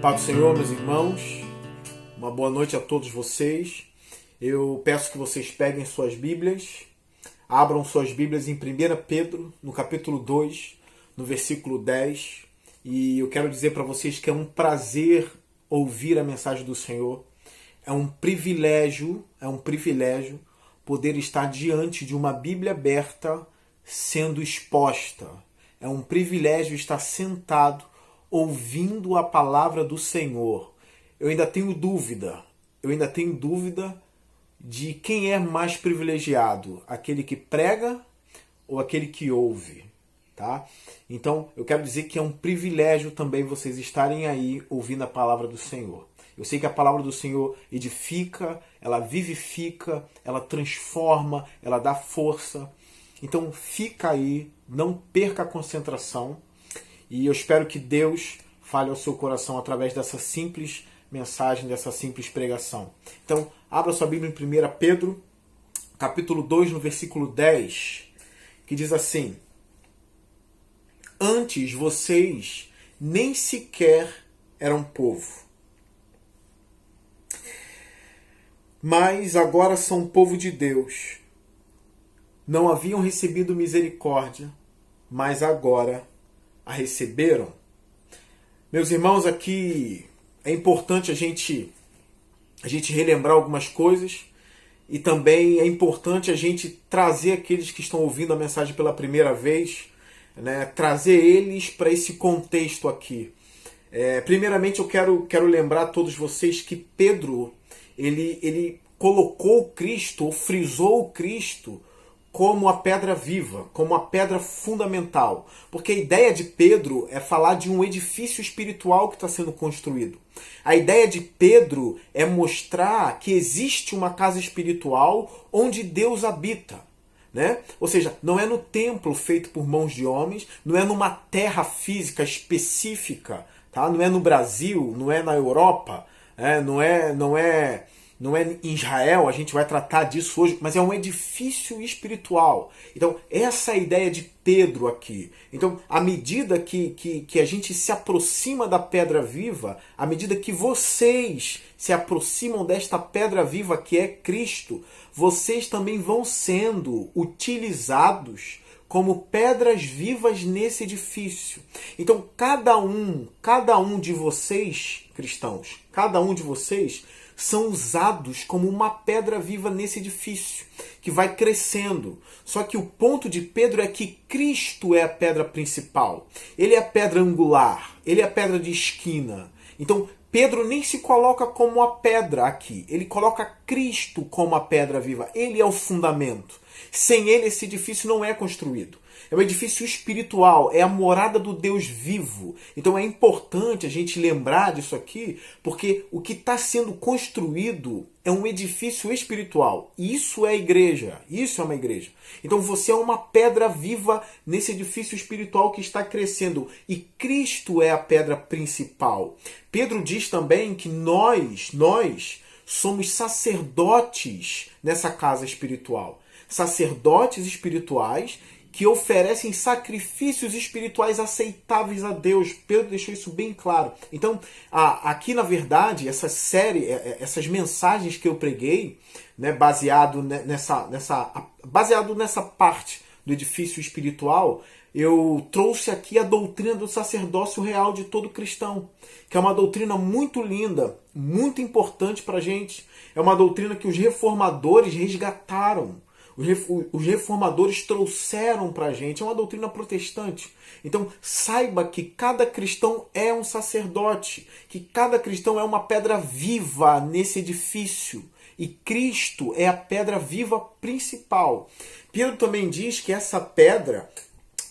Paz do Senhor, meus irmãos, uma boa noite a todos vocês. Eu peço que vocês peguem suas Bíblias, abram suas Bíblias em 1 Pedro, no capítulo 2, no versículo 10. E eu quero dizer para vocês que é um prazer ouvir a mensagem do Senhor. É um privilégio poder estar diante de uma Bíblia aberta sendo exposta. É um privilégio estar sentado ouvindo a palavra do Senhor. Eu ainda tenho dúvida de quem é mais privilegiado, aquele que prega ou aquele que ouve, tá? Então, eu quero dizer que é um privilégio também vocês estarem aí ouvindo a palavra do Senhor. Eu sei que a palavra do Senhor edifica, ela vivifica, ela transforma, ela dá força. Então, fica aí, não perca a concentração. E eu espero que Deus fale ao seu coração através dessa simples mensagem, dessa simples pregação. Então, abra sua Bíblia em 1 Pedro, capítulo 2, no versículo 10, que diz assim: Antes vocês nem sequer eram povo, mas agora são povo de Deus. Não haviam recebido misericórdia, mas agora a receberam. Meus irmãos, aqui é importante a gente relembrar algumas coisas e também é importante a gente trazer aqueles que estão ouvindo a mensagem pela primeira vez, né, trazer eles para esse contexto aqui. Primeiramente eu quero lembrar a todos vocês que Pedro ele colocou o Cristo, ou frisou o Cristo como a pedra viva, como a pedra fundamental. Porque a ideia de Pedro é falar de um edifício espiritual que está sendo construído. A ideia de Pedro é mostrar que existe uma casa espiritual onde Deus habita, né? Ou seja, não é no templo feito por mãos de homens, não é numa terra física específica, tá? Não é no Brasil, não é na Europa, não é em Israel, a gente vai tratar disso hoje, mas é um edifício espiritual. Então, essa é a ideia de Pedro aqui. Então, à medida que a gente se aproxima da pedra viva, à medida que vocês se aproximam desta pedra viva que é Cristo, vocês também vão sendo utilizados como pedras vivas nesse edifício. Então, cada um de vocês, cristãos, cada um de vocês são usados como uma pedra viva nesse edifício, que vai crescendo. Só que o ponto de Pedro é que Cristo é a pedra principal. Ele é a pedra angular, ele é a pedra de esquina. Então, Pedro nem se coloca como a pedra aqui, ele coloca Cristo como a pedra viva. Ele é o fundamento. Sem ele, esse edifício não é construído. É um edifício espiritual, é a morada do Deus vivo. Então é importante a gente lembrar disso aqui, porque o que está sendo construído é um edifício espiritual. Isso é a igreja, isso é uma igreja. Então você é uma pedra viva nesse edifício espiritual que está crescendo. E Cristo é a pedra principal. Pedro diz também que nós somos sacerdotes nessa casa espiritual. Sacerdotes espirituais que oferecem sacrifícios espirituais aceitáveis a Deus. Pedro deixou isso bem claro. Então, aqui na verdade, essa série, essas mensagens que eu preguei, né, baseado nessa parte do edifício espiritual, eu trouxe aqui a doutrina do sacerdócio real de todo cristão, que é uma doutrina muito linda, muito importante para a gente. É uma doutrina que os reformadores resgataram. Os reformadores trouxeram para a gente. É uma doutrina protestante. Então, saiba que cada cristão é um sacerdote, que cada cristão é uma pedra viva nesse edifício. E Cristo é a pedra viva principal. Pedro também diz que essa pedra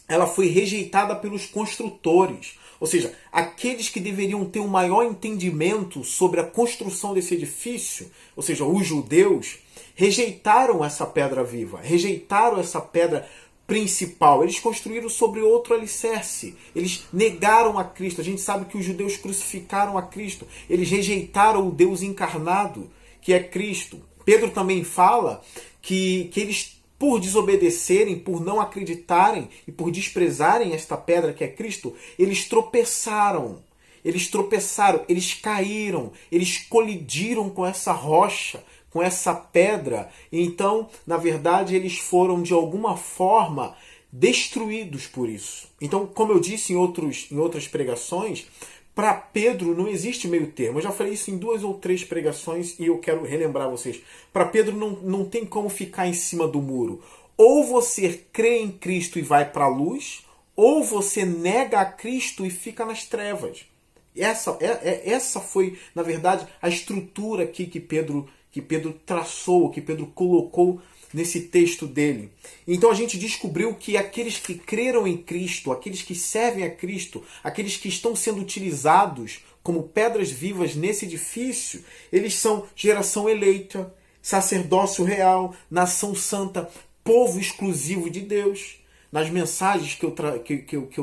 ela foi rejeitada pelos construtores. Ou seja, aqueles que deveriam ter um maior entendimento sobre a construção desse edifício, ou seja, os judeus, rejeitaram essa pedra viva, rejeitaram essa pedra principal. Eles construíram sobre outro alicerce. Eles negaram a Cristo. A gente sabe que os judeus crucificaram a Cristo. Eles rejeitaram o Deus encarnado, que é Cristo. Pedro também fala que eles, por desobedecerem, por não acreditarem e por desprezarem esta pedra que é Cristo, eles tropeçaram. eles tropeçaram, eles caíram, eles colidiram com essa rocha, com essa pedra. Então, na verdade, eles foram de alguma forma destruídos por isso. Então, como eu disse em outras pregações, para Pedro não existe meio termo. Eu já falei isso em 2 ou 3 pregações e eu quero relembrar vocês. Para Pedro não tem como ficar em cima do muro. Ou você crê em Cristo e vai para a luz, ou você nega a Cristo e fica nas trevas. Essa foi, na verdade, a estrutura aqui que Pedro traçou, que Pedro colocou nesse texto dele. Então a gente descobriu que aqueles que creram em Cristo, aqueles que servem a Cristo, aqueles que estão sendo utilizados como pedras vivas nesse edifício, eles são geração eleita, sacerdócio real, nação santa, povo exclusivo de Deus. Nas mensagens que eu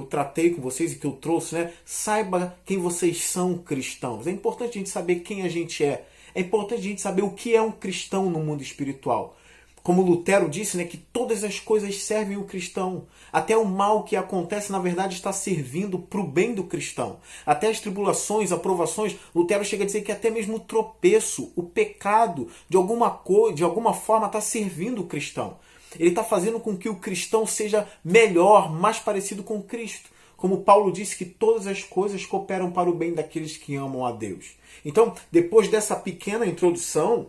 tratei com vocês e que eu trouxe, né? Saiba quem vocês são, cristãos. É importante a gente saber quem a gente é. É importante a gente saber o que é um cristão no mundo espiritual. Como Lutero disse, né, que todas as coisas servem o cristão. Até o mal que acontece, na verdade, está servindo para o bem do cristão. Até as tribulações, aprovações, Lutero chega a dizer que até mesmo o tropeço, o pecado, de alguma forma está servindo o cristão. Ele está fazendo com que o cristão seja melhor, mais parecido com Cristo. Como Paulo disse que todas as coisas cooperam para o bem daqueles que amam a Deus. Então, depois dessa pequena introdução,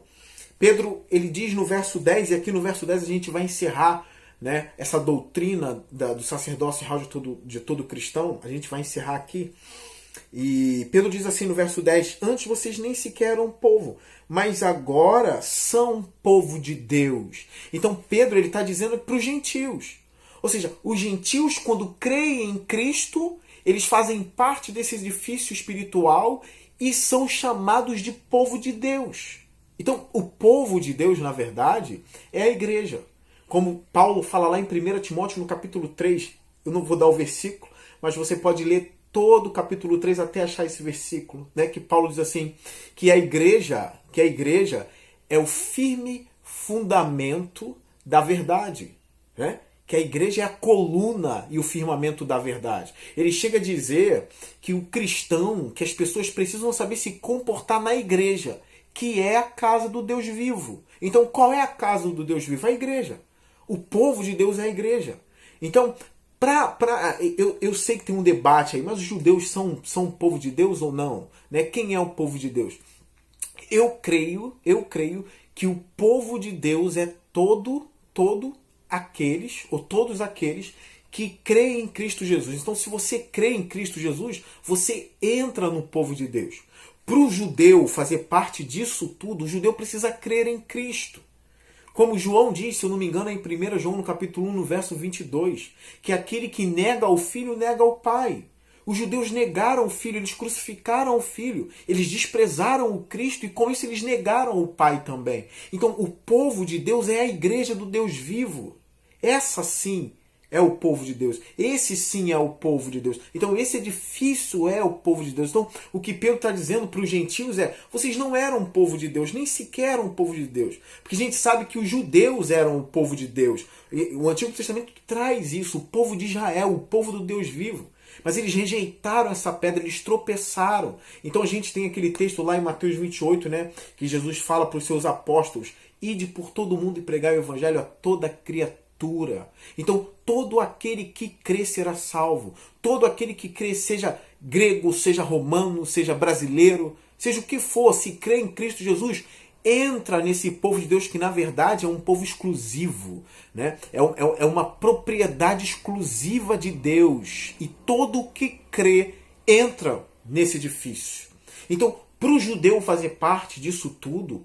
Pedro ele diz no verso 10, e aqui no verso 10 a gente vai encerrar, né, essa doutrina do sacerdócio real de todo cristão. A gente vai encerrar aqui. E Pedro diz assim no verso 10, antes vocês nem sequer eram povo, mas agora são povo de Deus. Então Pedro está dizendo para os gentios. Ou seja, os gentios, quando creem em Cristo, eles fazem parte desse edifício espiritual e são chamados de povo de Deus. Então, o povo de Deus, na verdade, é a igreja. Como Paulo fala lá em 1 Timóteo, no capítulo 3, eu não vou dar o versículo, mas você pode ler todo o capítulo 3 até achar esse versículo, né? Que Paulo diz assim, que a igreja é o firme fundamento da verdade, né? Que a igreja é a coluna e o firmamento da verdade. Ele chega a dizer que o cristão, que as pessoas precisam saber se comportar na igreja, que é a casa do Deus vivo. Então, qual é a casa do Deus vivo? A igreja. O povo de Deus é a igreja. Então, eu sei que tem um debate aí, mas os judeus são o povo de Deus ou não? Né? Quem é o povo de Deus? Eu creio que o povo de Deus é todos aqueles que creem em Cristo Jesus. Então, se você crê em Cristo Jesus, você entra no povo de Deus. Para o judeu fazer parte disso tudo, o judeu precisa crer em Cristo. Como João disse, se eu não me engano, é em 1 João, no capítulo 1, no verso 22, que aquele que nega o Filho, nega o Pai. Os judeus negaram o Filho, eles crucificaram o Filho, eles desprezaram o Cristo e com isso eles negaram o Pai também. Então o povo de Deus é a igreja do Deus vivo. Essa sim é o povo de Deus. Esse sim é o povo de Deus. Então esse edifício é o povo de Deus. Então o que Pedro está dizendo para os gentios é, vocês não eram um povo de Deus, nem sequer um povo de Deus. Porque a gente sabe que os judeus eram o povo de Deus. O Antigo Testamento traz isso, o povo de Israel, o povo do Deus vivo. Mas eles rejeitaram essa pedra, eles tropeçaram. Então a gente tem aquele texto lá em Mateus 28, né, que Jesus fala para os seus apóstolos, ide por todo mundo e pregai o evangelho a toda criatura. Então todo aquele que crê será salvo. Todo aquele que crê, seja grego, seja romano, seja brasileiro, seja o que for, se crê em Cristo Jesus, entra nesse povo de Deus que na verdade é um povo exclusivo, né? É uma propriedade exclusiva de Deus. E todo o que crê entra nesse edifício. Então, para o judeu fazer parte disso tudo,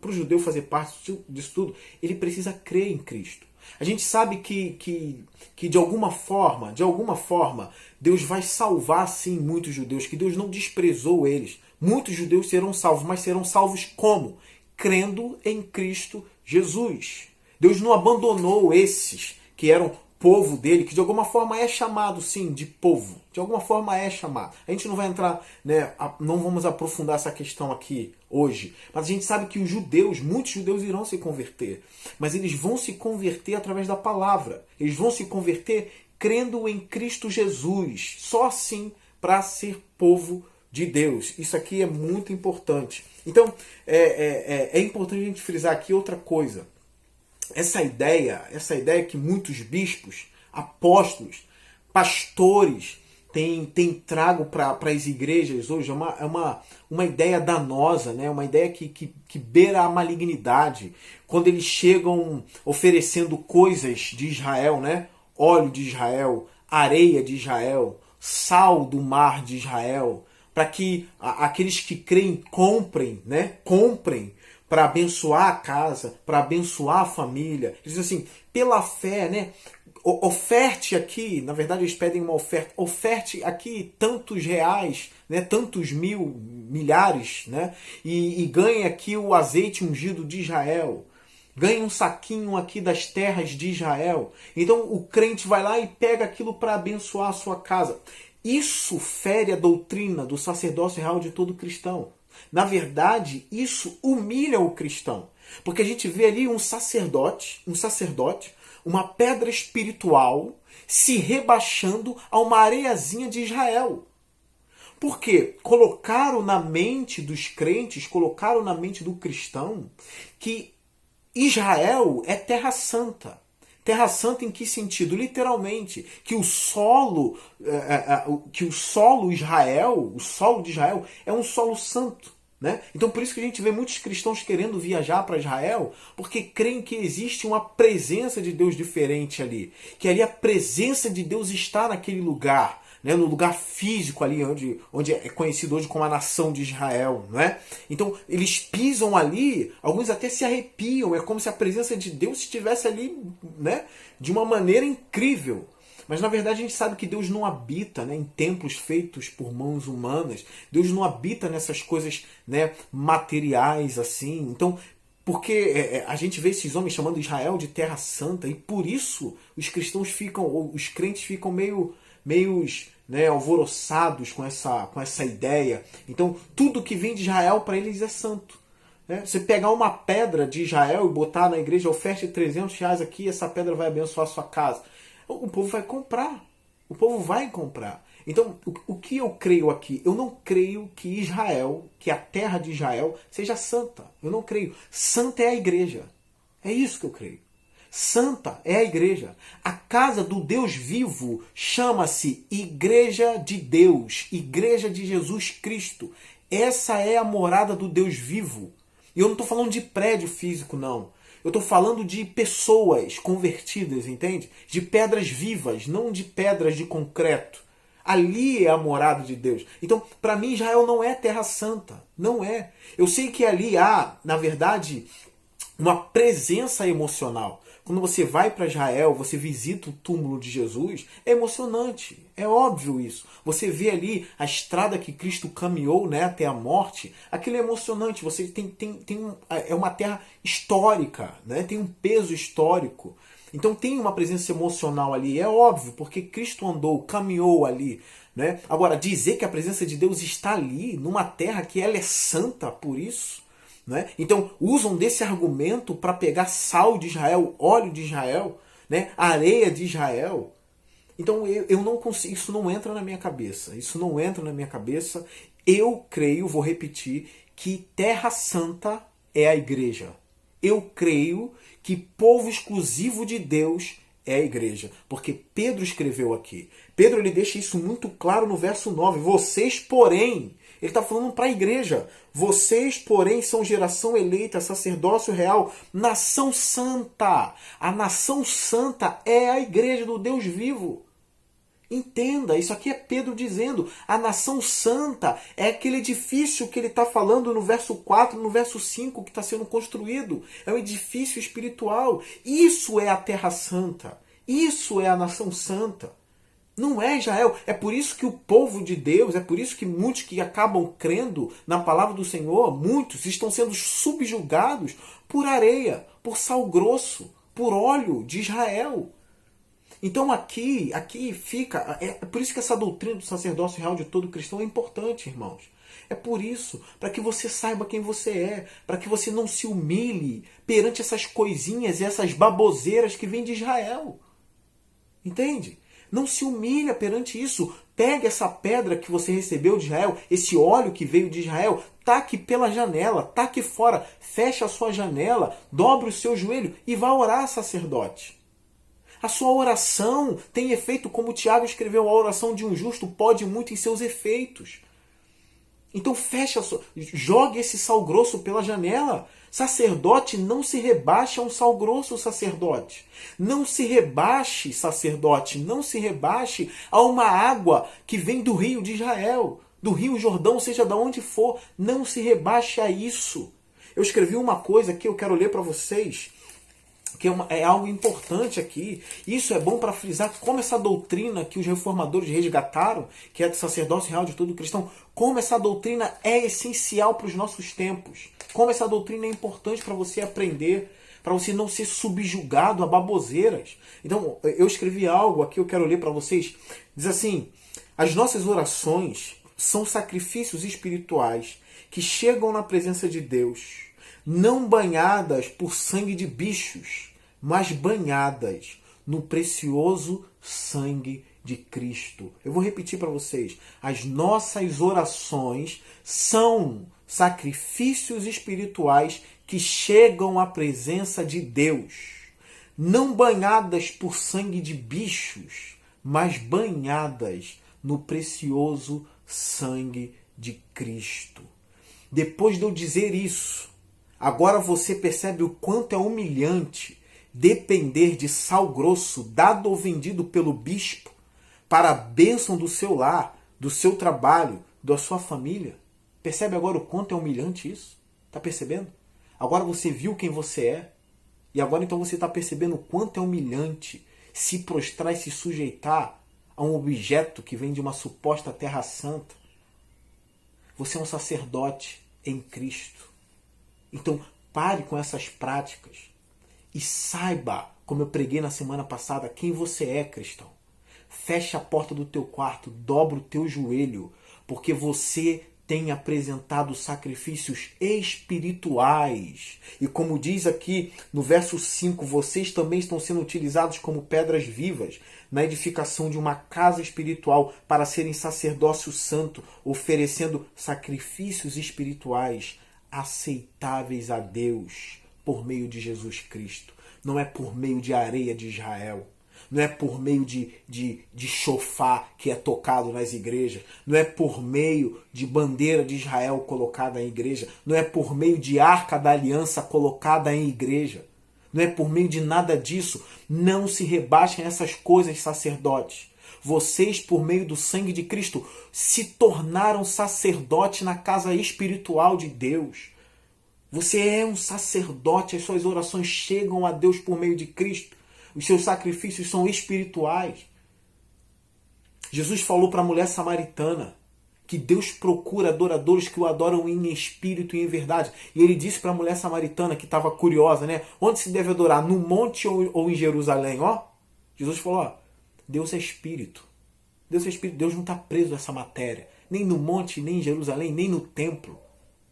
ele precisa crer em Cristo. A gente sabe que de alguma forma, Deus vai salvar sim muitos judeus, que Deus não desprezou eles. Muitos judeus serão salvos, mas serão salvos como? Crendo em Cristo Jesus. Deus não abandonou esses que eram povo dele, que de alguma forma é chamado sim de povo. De alguma forma é chamado. A gente não vai entrar, né, não vamos aprofundar essa questão aqui hoje. Mas a gente sabe que os judeus, muitos judeus irão se converter. Mas eles vão se converter através da palavra. Eles vão se converter crendo em Cristo Jesus. Só assim para ser povo de Deus. Isso aqui é muito importante. Então, é importante a gente frisar aqui outra coisa. Essa ideia que muitos bispos, apóstolos, pastores têm trago para as igrejas hoje é uma ideia danosa, né? Uma ideia que beira a malignidade. Quando eles chegam oferecendo coisas de Israel, né? Óleo de Israel, areia de Israel, sal do mar de Israel, para que aqueles que creem comprem, né? Comprem para abençoar a casa, para abençoar a família. Eles dizem assim, pela fé, né? Oferte aqui, na verdade eles pedem uma oferta, oferte aqui tantos reais, né? Tantos milhares, né? E ganhe aqui o azeite ungido de Israel. Ganha um saquinho aqui das terras de Israel. Então o crente vai lá e pega aquilo para abençoar a sua casa. Isso fere a doutrina do sacerdócio real de todo cristão. Na verdade, isso humilha o cristão. Porque a gente vê ali um sacerdote, uma pedra espiritual, se rebaixando a uma areiazinha de Israel. Porque colocaram na mente dos crentes, colocaram na mente do cristão, que Israel é terra santa. Terra santa em que sentido? Literalmente, que o solo Israel, o solo de Israel é um solo santo. Né? Então por isso que a gente vê muitos cristãos querendo viajar para Israel, porque creem que existe uma presença de Deus diferente ali. Que ali a presença de Deus está naquele lugar. Né, no lugar físico ali, onde é conhecido hoje como a nação de Israel. Não é? Então eles pisam ali, alguns até se arrepiam, é como se a presença de Deus estivesse ali, né, de uma maneira incrível. Mas na verdade a gente sabe que Deus não habita, né, em templos feitos por mãos humanas. Deus não habita nessas coisas, né, materiais assim. Então, porque a gente vê esses homens chamando Israel de terra santa, e por isso os cristãos ficam, ou os crentes ficam meio, né, alvoroçados com essa ideia. Então, tudo que vem de Israel para eles é santo. Né? Você pegar uma pedra de Israel e botar na igreja, oferte R$300 aqui, essa pedra vai abençoar a sua casa. O povo vai comprar. O povo vai comprar. Então, o que eu creio aqui? Eu não creio que Israel, que a terra de Israel, seja santa. Eu não creio. Santa é a igreja. É isso que eu creio. Santa é a igreja. A casa do Deus vivo chama-se Igreja de Deus, Igreja de Jesus Cristo. Essa é a morada do Deus vivo. E eu não estou falando de prédio físico, não. Eu estou falando de pessoas convertidas, entende? De pedras vivas, não de pedras de concreto. Ali é a morada de Deus. Então, para mim, Israel não é terra santa. Não é. Eu sei que ali há, na verdade, uma presença emocional. Quando você vai para Israel, você visita o túmulo de Jesus, é emocionante, é óbvio isso. Você vê ali a estrada que Cristo caminhou, né, até a morte, aquilo é emocionante. Você é uma terra histórica, né, tem um peso histórico. Então tem uma presença emocional ali, é óbvio, porque Cristo andou, caminhou ali. Né? Agora, dizer que a presença de Deus está ali, numa terra que ela é santa por isso, né? Então usam desse argumento para pegar sal de Israel, óleo de Israel, né? Areia de Israel. Então eu não consigo, isso não entra na minha cabeça. Isso não entra na minha cabeça. Eu creio, vou repetir, que terra santa é a igreja. Eu creio que povo exclusivo de Deus é a igreja. Porque Pedro escreveu aqui. Pedro ele deixa isso muito claro no verso 9. Vocês, porém... Ele está falando para a igreja. Vocês, porém, são geração eleita, sacerdócio real, nação santa. A nação santa é a igreja do Deus vivo. Entenda, isso aqui é Pedro dizendo. A nação santa é aquele edifício que ele está falando no verso 4, no verso 5, que está sendo construído. É um edifício espiritual. Isso é a terra santa. Isso é a nação santa. Não é Israel. É por isso que o povo de Deus, é por isso que muitos que acabam crendo na palavra do Senhor, muitos estão sendo subjugados por areia, por sal grosso, por óleo de Israel. Então aqui fica... É por isso que essa doutrina do sacerdócio real de todo cristão é importante, irmãos. É por isso, para que você saiba quem você é, para que você não se humilhe perante essas coisinhas e essas baboseiras que vêm de Israel. Entende? Não se humilha perante isso. Pegue essa pedra que você recebeu de Israel, esse óleo que veio de Israel, taque pela janela, taque fora, feche a sua janela, dobre o seu joelho e vá orar, sacerdote. A sua oração tem efeito, como Tiago escreveu, a oração de um justo pode muito em seus efeitos. Então jogue esse sal grosso pela janela. Sacerdote, não se rebaixe a um sal grosso, sacerdote. Não se rebaixe, sacerdote, não se rebaixe a uma água que vem do rio de Israel, do rio Jordão, seja de onde for. Não se rebaixe a isso. Eu escrevi uma coisa que eu quero ler para vocês, que é algo importante aqui. Isso é bom para frisar como essa doutrina que os reformadores resgataram, que é do sacerdócio real de todo cristão, como essa doutrina é essencial para os nossos tempos. Como essa doutrina é importante para você aprender, para você não ser subjugado a baboseiras. Então, eu escrevi algo aqui, eu quero ler para vocês. Diz assim: as nossas orações são sacrifícios espirituais que chegam na presença de Deus, não banhadas por sangue de bichos, mas banhadas no precioso sangue de Cristo. Eu vou repetir para vocês. As nossas orações são sacrifícios espirituais que chegam à presença de Deus, não banhadas por sangue de bichos, mas banhadas no precioso sangue de Cristo. Depois de eu dizer isso, agora você percebe o quanto é humilhante depender de sal grosso dado ou vendido pelo bispo para a bênção do seu lar, do seu trabalho, da sua família. Percebe agora o quanto é humilhante isso? Está percebendo? Agora você viu quem você é. E agora então você está percebendo o quanto é humilhante se prostrar e se sujeitar a um objeto que vem de uma suposta terra santa. Você é um sacerdote em Cristo. Então pare com essas práticas e saiba, como eu preguei na semana passada, quem você é, cristão. Feche a porta do teu quarto, dobra o teu joelho, porque você tem apresentado sacrifícios espirituais. E como diz aqui no verso 5, vocês também estão sendo utilizados como pedras vivas na edificação de uma casa espiritual para serem sacerdócio santo, oferecendo sacrifícios espirituais aceitáveis a Deus por meio de Jesus Cristo. Não é por meio de areia de Israel. Não é por meio de chofar que é tocado nas igrejas. Não é por meio de bandeira de Israel colocada em igreja. Não é por meio de arca da aliança colocada em igreja. Não é por meio de nada disso. Não se rebaixem essas coisas, sacerdotes. Vocês, por meio do sangue de Cristo, se tornaram sacerdote na casa espiritual de Deus. Você é um sacerdote, as suas orações chegam a Deus por meio de Cristo. Os seus sacrifícios são espirituais. Jesus falou para a mulher samaritana que Deus procura adoradores que o adoram em espírito e em verdade. E ele disse para a mulher samaritana que estava curiosa, né? Onde se deve adorar? No monte ou em Jerusalém? Ó, Jesus falou, ó, Deus é espírito. Deus é espírito. Deus não está preso a essa matéria. Nem no monte, nem em Jerusalém, nem no templo.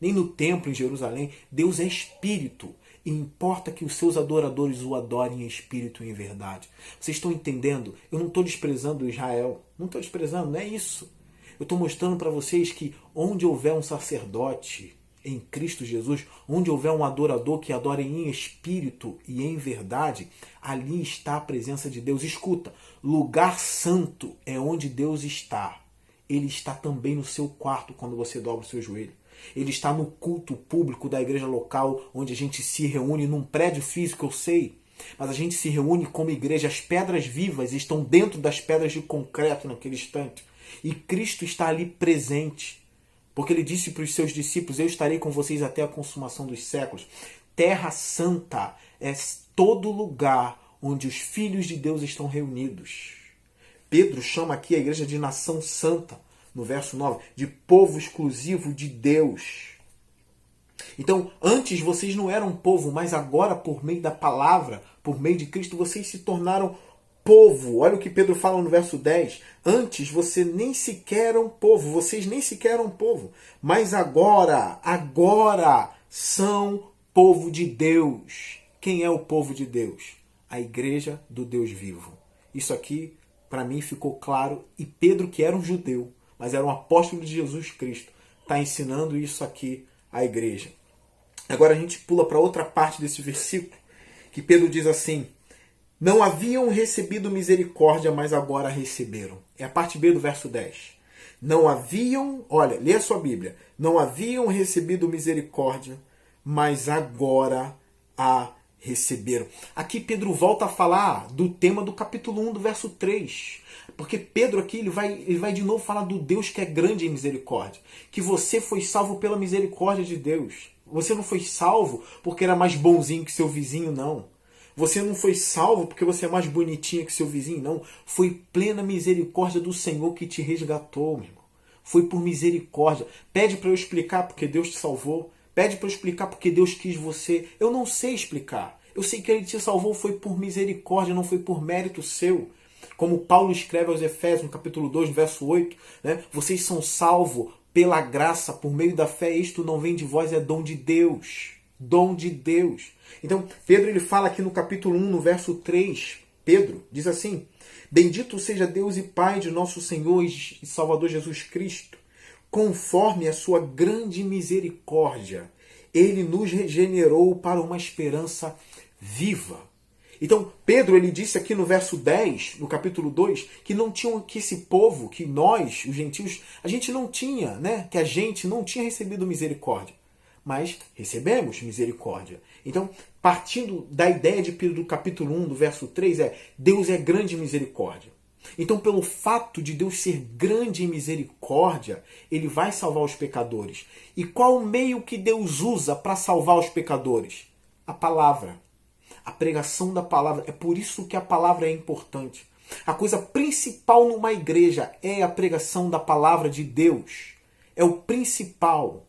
Nem no templo em Jerusalém. Deus é espírito. E importa que os seus adoradores o adorem em espírito e em verdade. Vocês estão entendendo? Eu não estou desprezando Israel. Não estou desprezando, não é isso. Eu estou mostrando para vocês que onde houver um sacerdote em Cristo Jesus, onde houver um adorador que adore em espírito e em verdade, ali está a presença de Deus. Escuta, lugar santo é onde Deus está. Ele está também no seu quarto quando você dobra o seu joelho. Ele está no culto público da igreja local, onde a gente se reúne num prédio físico, eu sei. Mas a gente se reúne como igreja. As pedras vivas estão dentro das pedras de concreto naquele instante. E Cristo está ali presente. Porque ele disse para os seus discípulos, eu estarei com vocês até a consumação dos séculos. Terra Santa é todo lugar onde os filhos de Deus estão reunidos. Pedro chama aqui a igreja de nação santa. No verso 9, de povo exclusivo de Deus. Então, antes vocês não eram povo, mas agora, por meio da palavra, por meio de Cristo, vocês se tornaram povo. Olha o que Pedro fala no verso 10. Antes você nem sequer eram povo, vocês nem sequer eram povo. Mas agora são povo de Deus. Quem é o povo de Deus? A igreja do Deus vivo. Isso aqui para mim ficou claro, e Pedro, que era um judeu, mas era um apóstolo de Jesus Cristo, está ensinando isso aqui à igreja. Agora a gente pula para outra parte desse versículo, que Pedro diz assim: não haviam recebido misericórdia, mas agora receberam. É a parte B do verso 10. Não haviam, olha, lê a sua Bíblia. Não haviam recebido misericórdia, mas agora a receberam. Aqui Pedro volta a falar do tema do capítulo 1, do verso 3. Porque Pedro aqui ele vai de novo falar do Deus que é grande em misericórdia. Que você foi salvo pela misericórdia de Deus. Você não foi salvo porque era mais bonzinho que seu vizinho, não. Você não foi salvo porque você é mais bonitinha que seu vizinho, não. Foi plena misericórdia do Senhor que te resgatou, meu irmão. Foi por misericórdia. Pede para eu explicar porque Deus te salvou. Pede para eu explicar porque Deus quis você. Eu não sei explicar. Eu sei que Ele te salvou foi por misericórdia, não foi por mérito seu. Como Paulo escreve aos Efésios, no capítulo 2, verso 8, né? Vocês são salvos pela graça, por meio da fé. Isto não vem de vós, é dom de Deus. Dom de Deus. Então, Pedro ele fala aqui no capítulo 1, no verso 3, Pedro diz assim: bendito seja Deus e Pai de nosso Senhor e Salvador Jesus Cristo, conforme a sua grande misericórdia, Ele nos regenerou para uma esperança viva. Então, Pedro ele disse aqui no verso 10, no capítulo 2, que não tinham, que esse povo, que nós, os gentios, a gente não tinha, né? Que a gente não tinha recebido misericórdia. Mas recebemos misericórdia. Então, partindo da ideia de Pedro do capítulo 1, do verso 3, Deus é grande em misericórdia. Então, pelo fato de Deus ser grande em misericórdia, Ele vai salvar os pecadores. E qual o meio que Deus usa para salvar os pecadores? A palavra. A pregação da palavra. É por isso que a palavra é importante. A coisa principal numa igreja é a pregação da palavra de Deus. É o principal.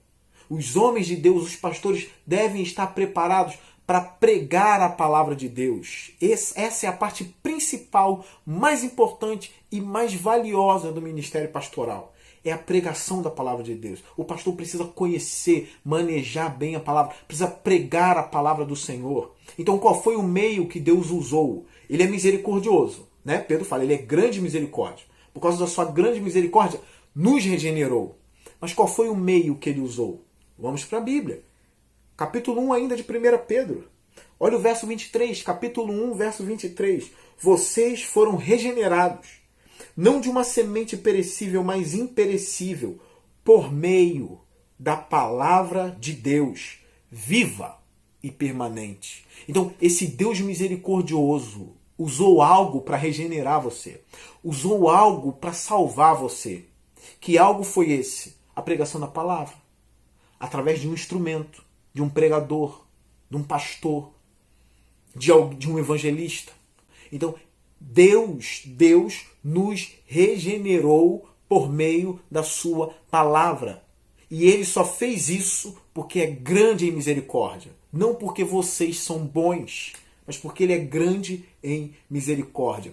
Os homens de Deus, os pastores, devem estar preparados para pregar a palavra de Deus. Essa é a parte principal, mais importante e mais valiosa do ministério pastoral. É a pregação da palavra de Deus. O pastor precisa conhecer, manejar bem a palavra, precisa pregar a palavra do Senhor. Então, qual foi o meio que Deus usou? Ele é misericordioso, né? Pedro fala, ele é grande misericórdia. Por causa da sua grande misericórdia, nos regenerou. Mas qual foi o meio que ele usou? Vamos para a Bíblia. Capítulo 1 ainda de 1 Pedro. Olha o verso 23, capítulo 1, verso 23. Vocês foram regenerados, não de uma semente perecível, mas imperecível, por meio da palavra de Deus, viva e permanente. Então, esse Deus misericordioso usou algo para regenerar você. Usou algo para salvar você. Que algo foi esse? A pregação da palavra. Através de um instrumento, de um pregador, de um pastor, de um evangelista. Então, Deus nos regenerou por meio da sua palavra. E Ele só fez isso porque é grande em misericórdia. Não porque vocês são bons, mas porque Ele é grande em misericórdia.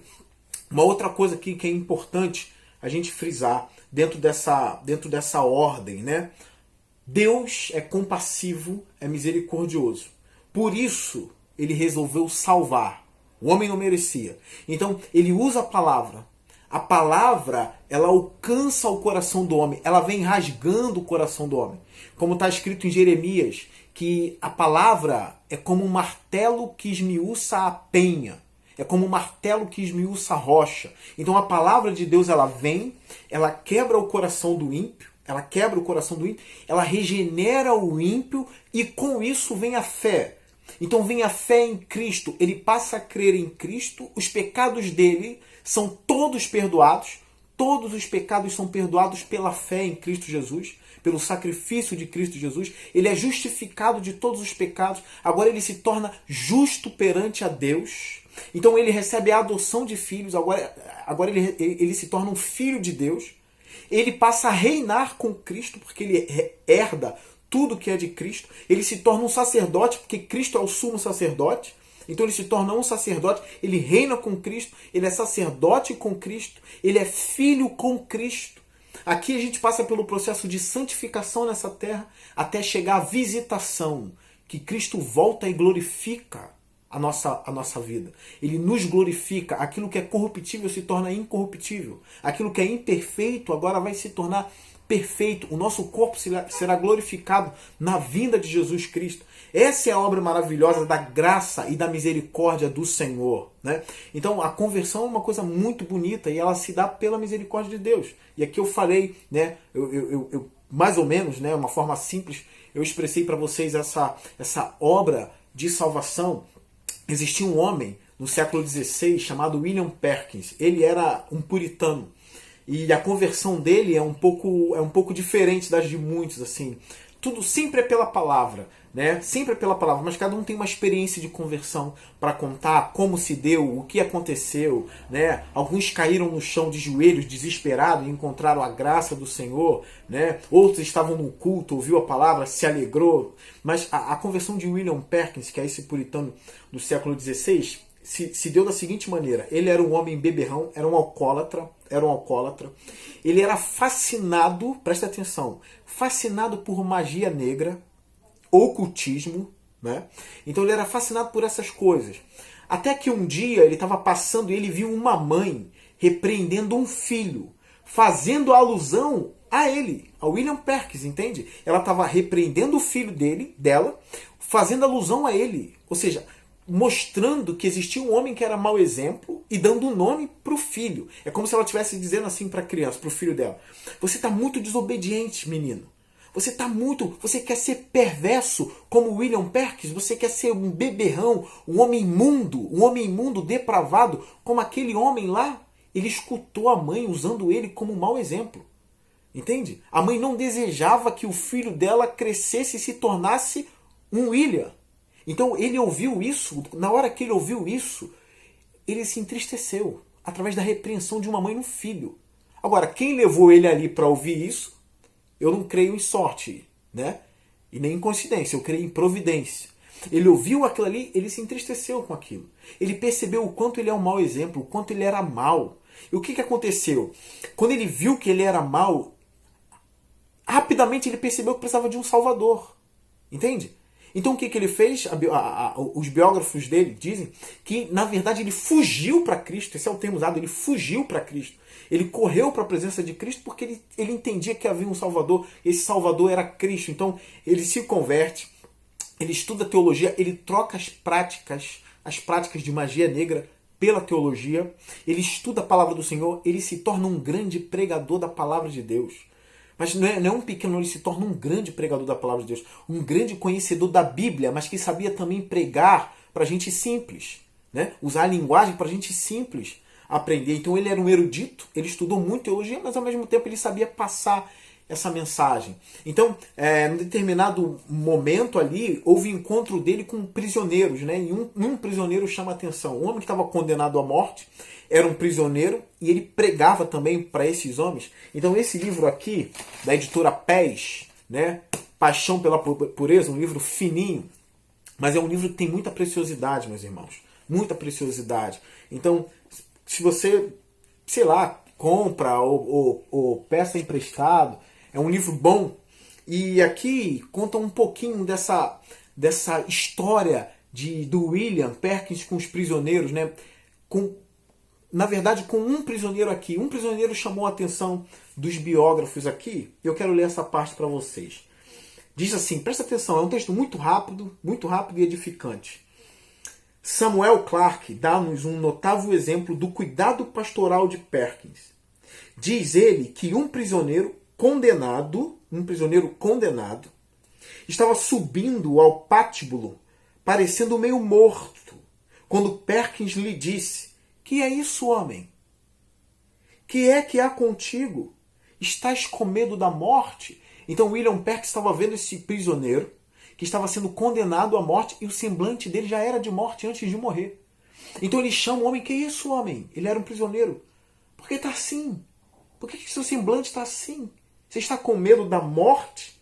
Uma outra coisa aqui que é importante a gente frisar dentro dessa ordem, né? Deus é compassivo, é misericordioso. Por isso, Ele resolveu salvar. O homem não merecia. Então, Ele usa a palavra. A palavra, ela alcança o coração do homem. Ela vem rasgando o coração do homem. Como está escrito em Jeremias, que a palavra é como um martelo que esmiuça a penha. É como um martelo que esmiuça a rocha. Então, a palavra de Deus, ela vem, ela quebra o coração do ímpio. Ela quebra o coração do ímpio, ela regenera o ímpio e com isso vem a fé. Então vem a fé em Cristo, ele passa a crer em Cristo, os pecados dele são todos perdoados, todos os pecados são perdoados pela fé em Cristo Jesus, pelo sacrifício de Cristo Jesus, ele é justificado de todos os pecados, agora ele se torna justo perante a Deus, então ele recebe a adoção de filhos, agora ele se torna um filho de Deus. Ele passa a reinar com Cristo, porque ele herda tudo que é de Cristo. Ele se torna um sacerdote, porque Cristo é o sumo sacerdote. Então ele se torna um sacerdote, ele reina com Cristo, ele é sacerdote com Cristo, ele é filho com Cristo. Aqui a gente passa pelo processo de santificação nessa terra, até chegar à visitação, que Cristo volta e glorifica a nossa vida. Ele nos glorifica. Aquilo que é corruptível se torna incorruptível. Aquilo que é imperfeito agora vai se tornar perfeito. O nosso corpo será glorificado na vinda de Jesus Cristo. Essa é a obra maravilhosa da graça e da misericórdia do Senhor, né? Então a conversão é uma coisa muito bonita e ela se dá pela misericórdia de Deus. E aqui eu falei, né, eu mais ou menos, né, uma forma simples, eu expressei para vocês essa obra de salvação. Existia um homem no século XVI chamado William Perkins. Ele era um puritano. E a conversão dele é um pouco diferente das de muitos, assim. Tudo sempre é pela palavra, né? Sempre é pela palavra, mas cada um tem uma experiência de conversão para contar como se deu, o que aconteceu, né? Alguns caíram no chão de joelhos, desesperados, e encontraram a graça do Senhor, né? Outros estavam no culto, ouviu a palavra, se alegrou. Mas a conversão de William Perkins, que é esse puritano do século XVI, se deu da seguinte maneira. Ele era um homem beberrão, era um alcoólatra. Ele era fascinado, presta atenção, fascinado por magia negra, ocultismo, né? Então ele era fascinado por essas coisas. Até que um dia ele estava passando e ele viu uma mãe repreendendo um filho, fazendo alusão a ele, a William Perkins, entende? Ela estava repreendendo o filho dela, fazendo alusão a ele. Ou seja, mostrando que existia um homem que era mau exemplo e dando um nome para o filho. É como se ela estivesse dizendo assim para a criança, para o filho dela: você está muito desobediente, menino. Você quer ser perverso como William Perkins? Você quer ser um beberrão, um homem imundo, depravado, como aquele homem lá? Ele escutou a mãe usando ele como um mau exemplo. Entende? A mãe não desejava que o filho dela crescesse e se tornasse um William. Então ele ouviu isso, na hora que ele ouviu isso, ele se entristeceu, através da repreensão de uma mãe no filho. Agora, quem levou ele ali para ouvir isso, eu não creio em sorte, né? E nem em coincidência, eu creio em providência. Ele ouviu aquilo ali, ele se entristeceu com aquilo. Ele percebeu o quanto ele é um mau exemplo, o quanto ele era mau. E o que aconteceu? Quando ele viu que ele era mau, rapidamente ele percebeu que precisava de um salvador. Entende? Então o que ele fez? Os biógrafos dele dizem que, na verdade, ele fugiu para Cristo. Esse é o termo usado, ele fugiu para Cristo. Ele correu para a presença de Cristo porque ele entendia que havia um Salvador. Esse Salvador era Cristo. Então ele se converte, ele estuda teologia, ele troca as práticas de magia negra pela teologia, ele estuda a palavra do Senhor, ele se torna um grande pregador da palavra de Deus. Mas não é um pequeno, ele se torna um grande pregador da palavra de Deus, um grande conhecedor da Bíblia, mas que sabia também pregar para gente simples, né? Usar a linguagem para gente simples aprender. Então ele era um erudito, ele estudou muito teologia, mas ao mesmo tempo ele sabia passar essa mensagem. Então, num determinado momento ali, houve encontro dele com prisioneiros, né? E um prisioneiro chama a atenção. Um homem que estava condenado à morte era um prisioneiro e ele pregava também para esses homens. Então esse livro aqui, da editora Pés, né? Paixão pela Pureza, um livro fininho, mas é um livro que tem muita preciosidade, meus irmãos. Muita preciosidade. Então, se você, sei lá, compra ou peça emprestado, é um livro bom. E aqui conta um pouquinho dessa história do William Perkins com os prisioneiros, né? Na verdade, com um prisioneiro aqui. Um prisioneiro chamou a atenção dos biógrafos aqui. Eu quero ler essa parte para vocês. Diz assim, presta atenção, é um texto muito rápido e edificante. Samuel Clarke dá-nos um notável exemplo do cuidado pastoral de Perkins. Diz ele que um prisioneiro condenado, estava subindo ao patíbulo, parecendo meio morto, quando Perkins lhe disse: que é isso, homem? Que é que há contigo? Estás com medo da morte? Então William Perkins estava vendo esse prisioneiro que estava sendo condenado à morte e o semblante dele já era de morte antes de morrer. Então ele chama o homem: que é isso, homem? Ele era um prisioneiro. Por que está assim? Por que seu semblante está assim? Você está com medo da morte?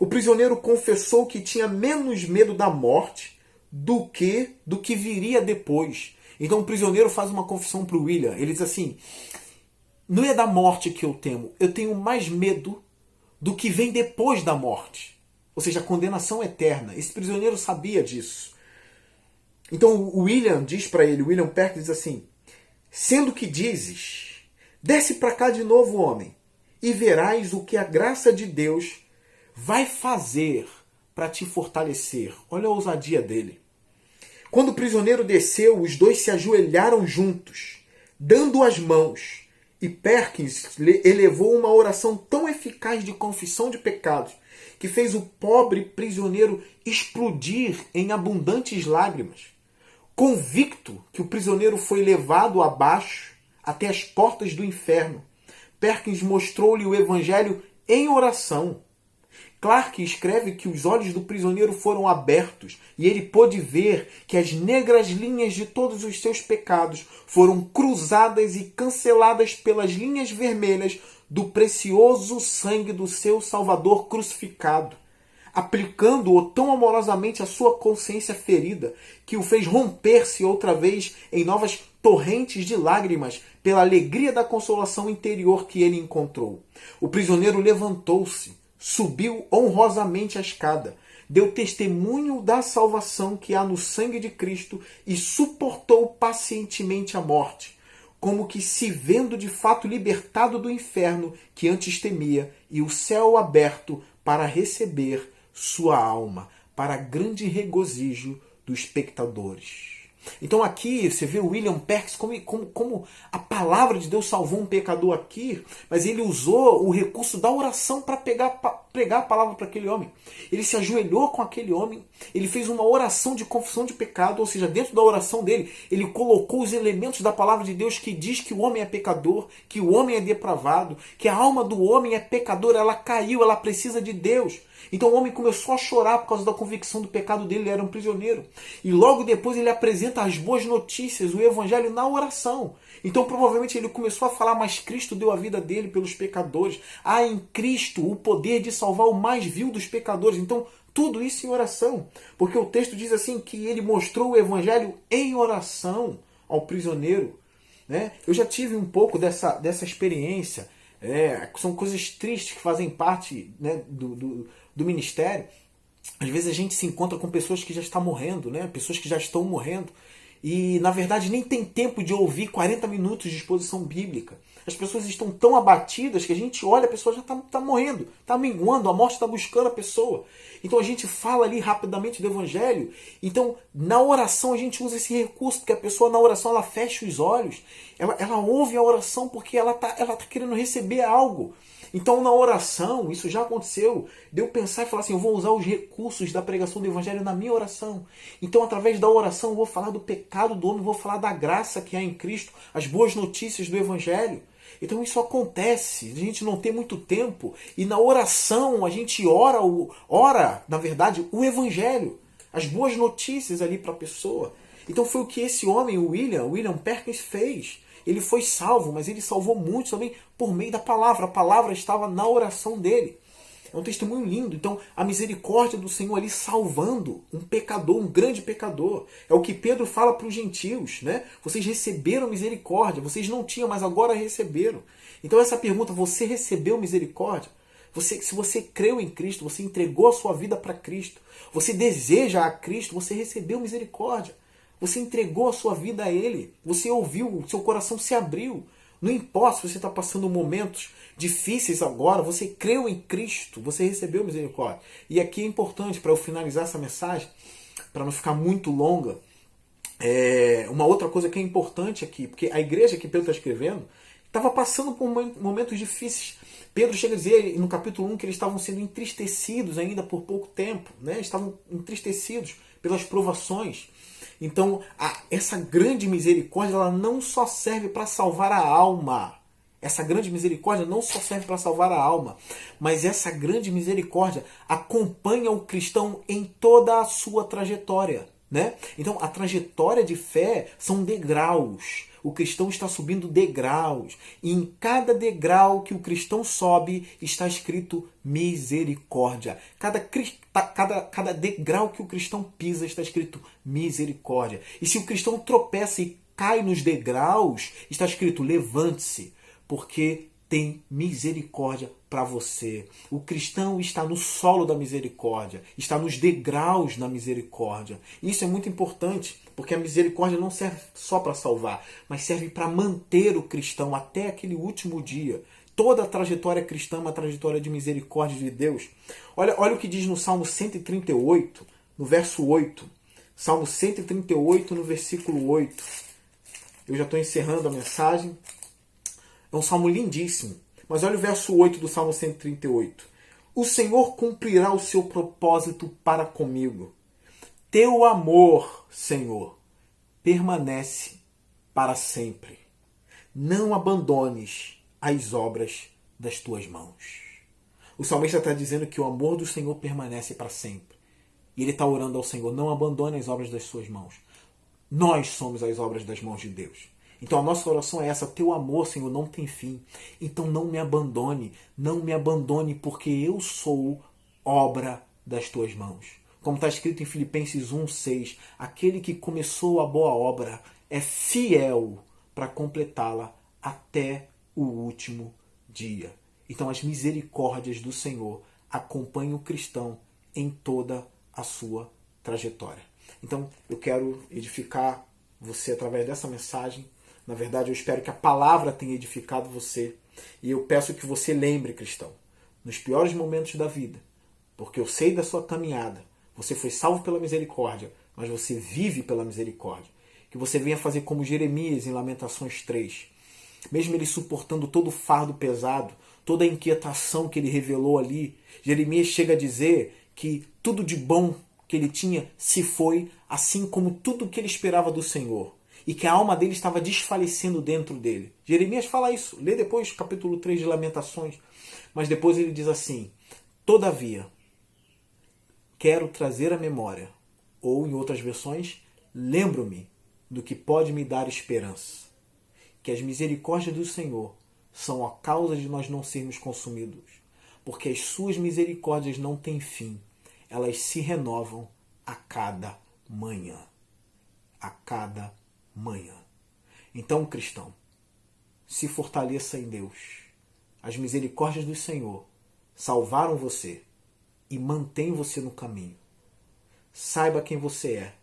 O prisioneiro confessou que tinha menos medo da morte do que viria depois. Então o prisioneiro faz uma confissão para o William. Ele diz assim: não é da morte que eu temo, eu tenho mais medo do que vem depois da morte. Ou seja, a condenação eterna. Esse prisioneiro sabia disso. Então o William diz para ele, o William Perkins diz assim: sendo que dizes, desce para cá de novo, homem, e verás o que a graça de Deus vai fazer para te fortalecer. Olha a ousadia dele. Quando o prisioneiro desceu, os dois se ajoelharam juntos, dando as mãos, e Perkins elevou uma oração tão eficaz de confissão de pecados que fez o pobre prisioneiro explodir em abundantes lágrimas. Convicto que o prisioneiro foi levado abaixo até as portas do inferno, Perkins mostrou-lhe o evangelho em oração. Clark escreve que os olhos do prisioneiro foram abertos e ele pôde ver que as negras linhas de todos os seus pecados foram cruzadas e canceladas pelas linhas vermelhas do precioso sangue do seu Salvador crucificado, aplicando-o tão amorosamente à sua consciência ferida que o fez romper-se outra vez em novas torrentes de lágrimas pela alegria da consolação interior que ele encontrou. O prisioneiro levantou-se, subiu honrosamente a escada, deu testemunho da salvação que há no sangue de Cristo e suportou pacientemente a morte, como que se vendo de fato libertado do inferno que antes temia e o céu aberto para receber sua alma, para grande regozijo dos espectadores. Então aqui você vê o William Perkins como a palavra de Deus salvou um pecador aqui, mas ele usou o recurso da oração para pregar a palavra para aquele homem. Ele se ajoelhou com aquele homem, ele fez uma oração de confissão de pecado, ou seja, dentro da oração dele, ele colocou os elementos da palavra de Deus que diz que o homem é pecador, que o homem é depravado, que a alma do homem é pecadora, ela caiu, ela precisa de Deus. Então o homem começou a chorar por causa da convicção do pecado dele, ele era um prisioneiro. E logo depois ele apresenta as boas notícias, o evangelho na oração. Então provavelmente ele começou a falar, mas Cristo deu a vida dele pelos pecadores. Há em Cristo o poder de salvar o mais vil dos pecadores. Então tudo isso em oração. Porque o texto diz assim que ele mostrou o evangelho em oração ao prisioneiro. Né? Eu já tive um pouco dessa experiência. São coisas tristes que fazem parte, né, do ministério. Às vezes a gente se encontra com pessoas que já estão morrendo, né? Pessoas que já estão morrendo e na verdade nem tem tempo de ouvir 40 minutos de exposição bíblica. As pessoas estão tão abatidas que a gente olha, a pessoa já está morrendo, está minguando, a morte está buscando a pessoa. Então a gente fala ali rapidamente do evangelho. Então na oração a gente usa esse recurso, porque a pessoa na oração ela fecha os olhos, ela ouve a oração porque ela tá querendo receber algo. Então na oração, isso já aconteceu, de eu pensar e falar assim, eu vou usar os recursos da pregação do evangelho na minha oração. Então através da oração eu vou falar do pecado do homem, vou falar da graça que há em Cristo, as boas notícias do evangelho. Então isso acontece, a gente não tem muito tempo, e na oração a gente ora, na verdade, o evangelho, as boas notícias ali para a pessoa. Então foi o que esse homem, o William Perkins, fez. Ele foi salvo, mas ele salvou muitos também por meio da palavra. A palavra estava na oração dele. É um testemunho lindo. Então, a misericórdia do Senhor ali salvando um pecador, um grande pecador. É o que Pedro fala para os gentios, né? Vocês receberam misericórdia, vocês não tinham, mas agora receberam. Então, essa pergunta, você recebeu misericórdia? Se você creu em Cristo, você entregou a sua vida para Cristo, você deseja a Cristo, você recebeu misericórdia. Você entregou a sua vida a Ele. Você ouviu, seu coração se abriu. Não importa se você está passando momentos difíceis agora, você creu em Cristo, você recebeu misericórdia. E aqui é importante, para eu finalizar essa mensagem, para não ficar muito longa, uma outra coisa que é importante aqui, porque a igreja que Pedro está escrevendo estava passando por momentos difíceis. Pedro chega a dizer no capítulo 1 que eles estavam sendo entristecidos ainda por pouco tempo, né? Estavam entristecidos pelas provações. Então, essa grande misericórdia, ela não só serve para salvar a alma. Essa grande misericórdia não só serve para salvar a alma, mas essa grande misericórdia acompanha o cristão em toda a sua trajetória. Né? Então, a trajetória de fé são degraus. O cristão está subindo degraus. E em cada degrau que o cristão sobe, está escrito misericórdia. Cada degrau que o cristão pisa, está escrito misericórdia. E se o cristão tropeça e cai nos degraus, está escrito levante-se, porque tem misericórdia para você. O cristão está no solo da misericórdia, está nos degraus da misericórdia. Isso é muito importante, porque a misericórdia não serve só para salvar, mas serve para manter o cristão até aquele último dia. Toda a trajetória cristã é uma trajetória de misericórdia de Deus. Olha o que diz no Salmo 138, no verso 8. Salmo 138, no versículo 8. Eu já estou encerrando a mensagem. É um salmo lindíssimo. Mas olha o verso 8 do Salmo 138. O Senhor cumprirá o seu propósito para comigo. Teu amor, Senhor, permanece para sempre. Não abandones as obras das tuas mãos. O salmista está dizendo que o amor do Senhor permanece para sempre. E ele está orando ao Senhor, não abandone as obras das suas mãos. Nós somos as obras das mãos de Deus. Então a nossa oração é essa: teu amor, Senhor, não tem fim. Então não me abandone, porque eu sou obra das tuas mãos. Como está escrito em Filipenses 1,6, aquele que começou a boa obra é fiel para completá-la até o último dia. Então as misericórdias do Senhor acompanham o cristão em toda a sua trajetória. Então eu quero edificar você através dessa mensagem. Na verdade, eu espero que a palavra tenha edificado você. E eu peço que você lembre, cristão, nos piores momentos da vida, porque eu sei da sua caminhada, você foi salvo pela misericórdia, mas você vive pela misericórdia. Que você venha fazer como Jeremias em Lamentações 3. Mesmo ele suportando todo o fardo pesado, toda a inquietação que ele revelou ali, Jeremias chega a dizer que tudo de bom que ele tinha se foi, assim como tudo que ele esperava do Senhor. E que a alma dele estava desfalecendo dentro dele. Jeremias fala isso. Lê depois o capítulo 3 de Lamentações. Mas depois ele diz assim: todavia, quero trazer à memória, ou em outras versões, lembro-me do que pode me dar esperança. Que as misericórdias do Senhor são a causa de nós não sermos consumidos. Porque as suas misericórdias não têm fim. Elas se renovam a cada manhã. A cada manhã. Então, cristão, se fortaleça em Deus. As misericórdias do Senhor salvaram você e mantêm você no caminho. Saiba quem você é.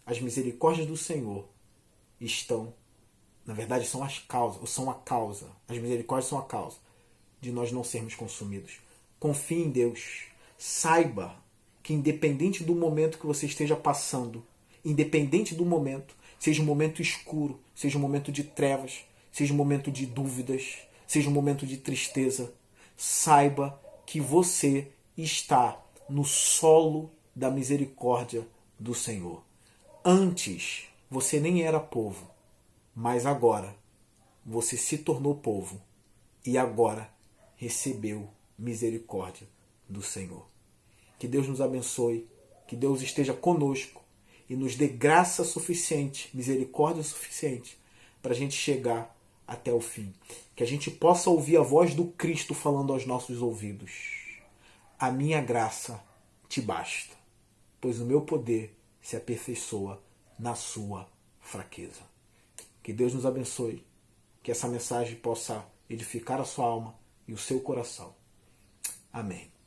As misericórdias do Senhor estão, na verdade, são a causa. As misericórdias são a causa de nós não sermos consumidos. Confie em Deus. Saiba que independente do momento que você esteja passando, independente do momento, seja um momento escuro, seja um momento de trevas, seja um momento de dúvidas, seja um momento de tristeza, saiba que você está no solo da misericórdia do Senhor. Antes, você nem era povo, mas agora você se tornou povo e agora recebeu misericórdia do Senhor. Que Deus nos abençoe, que Deus esteja conosco e nos dê graça suficiente, misericórdia suficiente, para a gente chegar até o fim. Que a gente possa ouvir a voz do Cristo falando aos nossos ouvidos. A minha graça te basta, pois o meu poder se aperfeiçoa na sua fraqueza. Que Deus nos abençoe, que essa mensagem possa edificar a sua alma e o seu coração. Amém.